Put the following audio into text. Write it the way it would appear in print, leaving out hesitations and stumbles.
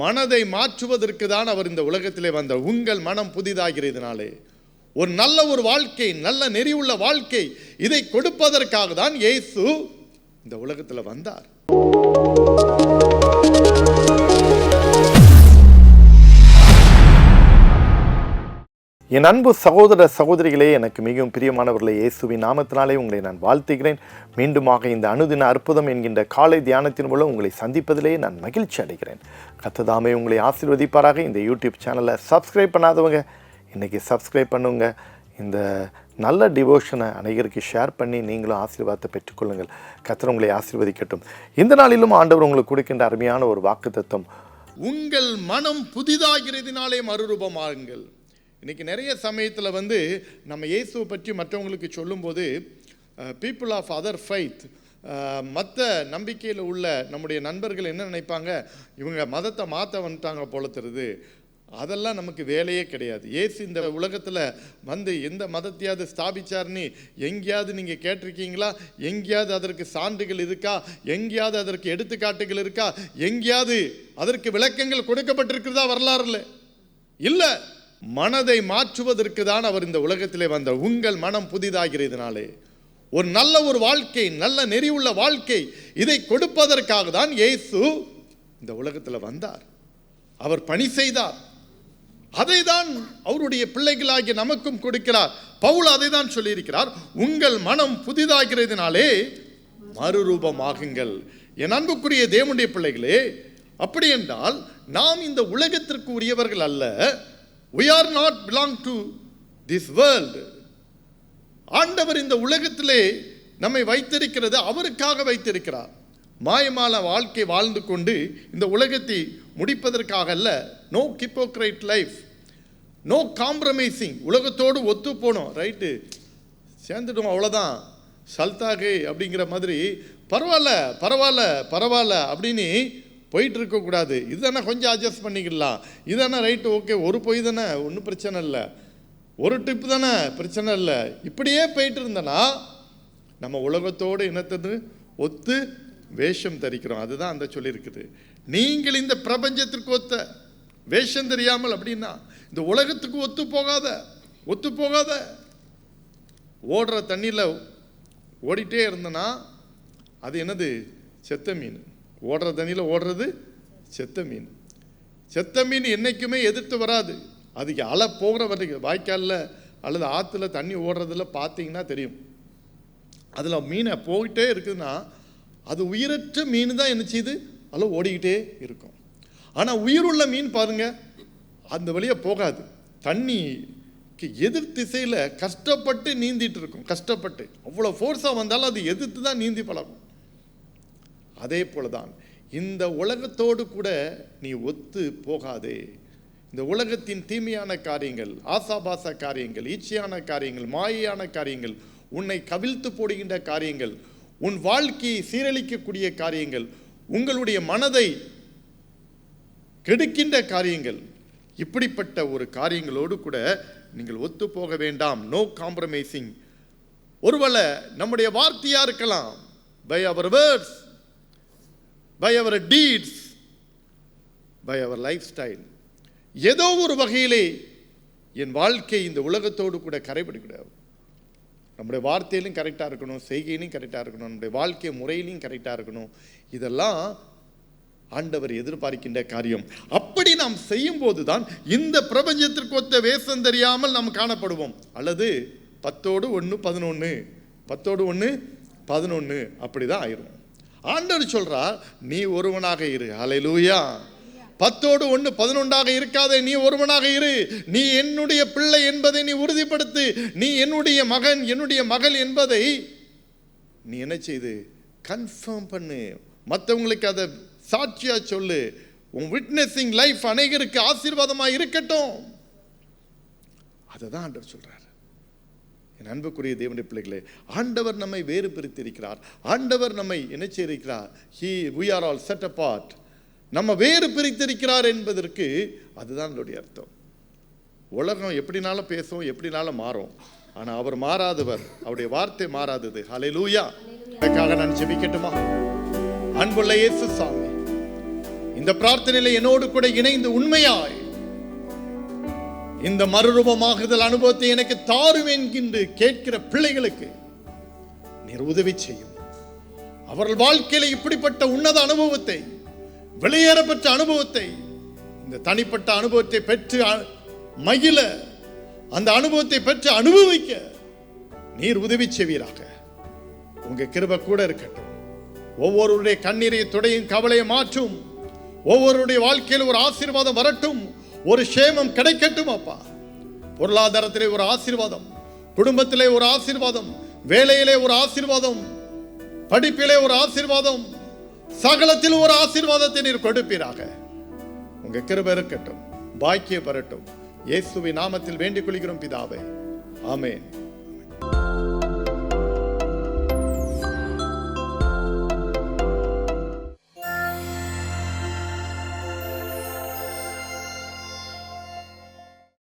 மனதை மாற்றுவதற்கு தான் அவர் இந்த உலகத்திலே வந்தார். உங்கள் மனம் புதிதாகிறதுனாலே ஒரு நல்ல ஒரு வாழ்க்கை, நல்ல நெறியுள்ள வாழ்க்கை, இதை கொடுப்பதற்காக தான் இயேசு இந்த உலகத்தில் வந்தார். என் அன்பு சகோதர சகோதரிகளே, எனக்கு மிகவும் பிரியமானவர்களே, இயேசுவின் நாமத்தினாலே உங்களை நான் வாழ்த்துகிறேன். மீண்டுமாக இந்த அனுதின அற்புதம் என்கின்ற காலை தியானத்தின் மூலம் உங்களை சந்திப்பதிலே நான் மகிழ்ச்சி அடைகிறேன். கர்த்தர் உங்களை ஆசீர்வதிப்பாராக. இந்த யூடியூப் சேனலை சப்ஸ்கிரைப் பண்ணாதவங்க இன்றைக்கி சப்ஸ்கிரைப் பண்ணுங்க. இந்த நல்ல டிவோஷனை அனைவருக்கு ஷேர் பண்ணி நீங்களும் ஆசீர்வாதத்தை பெற்றுக்கொள்ளுங்கள். கர்த்தர் உங்களை ஆசீர்வதிக்கட்டும். இந்த நாளிலும் ஆண்டவர் உங்களுக்கு கொடுக்கின்ற அருமையான ஒரு வாக்குத்தத்தம், உங்கள் மனம் புதிதாகிறதினாலே மறுரூபமாகுங்கள். இன்றைக்கி நிறைய சமயத்தில் நம்ம இயேசுவை பற்றி மற்றவங்களுக்கு சொல்லும்போது பீப்புள் ஆஃப் அதர் ஃபைத், மற்ற நம்பிக்கையில் உள்ள நம்முடைய நண்பர்கள் என்ன நினைப்பாங்க, இவங்க மதத்தை மாற்ற வந்துட்டாங்க போல தருது. அதெல்லாம் நமக்கு வேலையே கிடையாது. இயேசு இந்த உலகத்தில் எந்த மதத்தையாவது ஸ்தாபிச்சார்னு எங்கேயாவது நீங்கள் கேட்டிருக்கீங்களா? எங்கேயாவது அதற்கு சான்றுகள் இருக்கா? எங்கேயாவது அதற்கு எடுத்துக்காட்டுகள் இருக்கா? எங்கேயாவது அதற்கு விளக்கங்கள் கொடுக்கப்பட்டிருக்கிறதா வரலாறுல? இல்லை. மனதை மாற்றுவதற்கு தான் அவர் இந்த உலகத்திலே வந்தார். உங்கள் மனம் புதிதாகிறதுனாலே ஒரு நல்ல ஒரு வாழ்க்கை, நல்ல நெறியுள்ள வாழ்க்கை, இதை கொடுப்பதற்காக தான் இயேசு இந்த உலகத்தில் வந்தார். அவர் பணி செய்தார். அதை தான் அவருடைய பிள்ளைகளாகிய நமக்கும் கொடுக்கிறார். பவுல் அதை தான் சொல்லியிருக்கிறார், உங்கள் மனம் புதிதாகிறதுனாலே மறுரூபமாகுங்கள். என் அன்புக்குரிய தேவனுடைய பிள்ளைகளே, அப்படி என்றால் நாம் இந்த உலகத்திற்கு உரியவர்கள் அல்ல. We are not belong to this world. ஆண்டவர் இந்த உலகத்திலே நம்மை வைத்திருக்கிறது அவருக்காக வைத்திருக்கிறார். மாயமான வாழ்க்கை வாழ்ந்து கொண்டு இந்த உலகத்தை முடிப்பதற்காக அல்ல. No hypocrite life, no compromising. உலகத்தோடு ஒத்து போனோம், ரைட்டு சேர்ந்துட்டோம், அவ்வளோதான், சல்தாகே அப்படிங்கிற மாதிரி பரவாயில்ல பரவாயில்ல பரவாயில்ல அப்படின்னு போயிட்டு இருக்கக்கூடாது. இதுதானே கொஞ்சம் அட்ஜஸ்ட் பண்ணிக்கலாம், இதுதானே ரைட்டு, ஓகே, ஒரு பொய் தானே, ஒன்றும் பிரச்சனை இல்லை, ஒரு ட்ரிப்பு தானே, பிரச்சனை இல்லை, இப்படியே போயிட்டு இருந்தனா நம்ம உலகத்தோடு என்னத்தது ஒத்து வேஷம் தரிக்கிறோம். அதுதான் அந்த சொல்லியிருக்குது. நீங்கள் இந்த பிரபஞ்சத்திற்கு ஒத்த வேஷம் தெரியாமல், அப்படின்னா இந்த உலகத்துக்கு ஒத்து போகாத ஓடுற தண்ணியில் ஓடிட்டே இருந்தனா அது என்னது? செத்த மீன். ஓடுற தண்ணியில் ஓடுறது செத்த மீன். செத்த மீன் என்றைக்குமே எதிர்த்து வராது. அதுக்கு அலை போகிற வரைக்கும் வாய்க்காலில் அல்லது ஆற்றுல தண்ணி ஓடுறதில் பார்த்தீங்கன்னா தெரியும். அதில் மீனை போயிட்டே இருக்குதுன்னா அது உயிரற்ற மீன் தான் என்ன செய்யுது, அதில் ஓடிக்கிட்டே இருக்கும். ஆனால் உயிருள்ள மீன் பாருங்கள், அந்த வழியாக போகாது. தண்ணிக்கு எதிர் திசையில் கஷ்டப்பட்டு நீந்திட்டு இருக்கும். கஷ்டப்பட்டு அவ்வளோ ஃபோர்ஸாக வந்தாலும் அது எதிர்த்து தான் நீந்தி பழகும். அதே போல தான் இந்த உலகத்தோடு கூட நீ ஒத்து போகாதே. இந்த உலகத்தின் தீமையான காரியங்கள், ஆசாபாச காரியங்கள், ஈச்சையான காரியங்கள், மாயையான காரியங்கள், உன்னை கவிழ்த்து போடுகின்ற காரியங்கள், உன் வாழ்க்கையை சீரழிக்கக்கூடிய காரியங்கள், உங்களுடைய மனதை கெடுக்கின்ற காரியங்கள், இப்படிப்பட்ட ஒரு காரியங்களோடு கூட நீங்கள் ஒத்து போக வேண்டாம். No compromising. ஒருவேளை நம்முடைய வார்த்தையா இருக்கலாம், by our words, by our deeds, by our lifestyle. ஏதோ ஒரு வகையிலே என் வாழ்க்கை இந்த உலகத்தோடு கூட கரைபடக்கூடாது. நம்முடைய வார்த்தையிலும் கரெக்டாக இருக்கணும், செய்கையிலும் கரெக்டாக இருக்கணும், நம்முடைய வாழ்க்கை முறையிலையும் கரெக்டாக இருக்கணும். இதெல்லாம் ஆண்டவர் எதிர்பார்க்கின்ற காரியம். அப்படி நாம் செய்யும்போது தான் இந்த பிரபஞ்சத்திற்கு ஒத்த வேஷம் தெரியாமல் நாம் காணப்படுவோம். அல்லது 10:1 11 அப்படி தான் ஆயிரும். ஆண்டவர் சொல்றார், நீ ஒருவனாக இரு. ஹல்லேலூயா. 10:1 11 இருக்காதே, நீ ஒருவனாக இரு. நீ என்னுடைய பிள்ளை என்பதை நீ உறுதிப்படுத்து. நீ என்னுடைய மகன், என்னுடைய மகள் என்பதை நீ என்ன செய்து கன்ஃபார்ம் பண்ணு. மற்றவங்களுக்கு அதை சாட்சியா சொல்லு. உன் விட்னஸிங் லைஃப் அநேகருக்கு ஆசீர்வாதமாக இருக்கட்டும். அதை தான் ஆண்டவர் சொல்றார். என் அன்புக்குரிய தேவனுடைய பிள்ளைகளே, ஆண்டவர் நம்மை வேறு பிரித்திருக்கிறார். ஆண்டவர் நம்மை என்ன செய்திருக்கிறார்? we are all set apart. நம்ம வேறு பிரித்திருக்கிறார் என்பதற்கு அதுதான் என்னுடைய அர்த்தம். உலகம் எப்படினாலும் பேசும், எப்படினாலும் மாறும், ஆனால் அவர் மாறாதவர், அவருடைய வார்த்தை மாறாதது. ஹல்லேலூயா. அதுக்காக நான் ஜெபிக்கட்டுமா? அன்புள்ள இயேசு சாமி, இந்த பிரார்த்தனையில என்னோடு கூட இணைந்து உண்மையாய் இந்த மறுரூபமாகுதல் அனுபவத்தை எனக்கு தாரும் என்கின்ற கேட்கிற பிள்ளைகளுக்கு நீர் உதவி செய்யும். அவர்கள் வாழ்க்கையில இப்படிப்பட்ட உன்னத அனுபவத்தை, வெளியேறப்பட்ட அனுபவத்தை, இந்த தனிப்பட்ட அனுபவத்தை பெற்று மகிழ, அந்த அனுபவத்தை பெற்று அனுபவிக்க நீர் உதவி செய்வீராக. உங்க கிருபை கூட இருக்கட்டும். ஒவ்வொருடைய கண்ணீரை துடையும், கவலையை மாற்றும். ஒவ்வொருடைய வாழ்க்கையில் ஒரு ஆசீர்வாதம் வரட்டும், ஒரு சேமம் கிடைக்கட்டும். அப்பா, பொருளாதாரத்திலே ஒரு ஆசீர்வாதம், குடும்பத்திலே ஒரு ஆசீர்வாதம், வேலையிலே ஒரு ஆசீர்வாதம், படிப்பிலே ஒரு ஆசீர்வாதம், சகலத்தில் ஒரு ஆசீர்வாதத்தை நீர் கொடுப்பீராக. உங்க கிருபை இருக்கட்டும், பாக்கியம் பெறட்டும். இயேசுவின் நாமத்தில் வேண்டிக் கொள்கிறோம் பிதாவே, ஆமென்.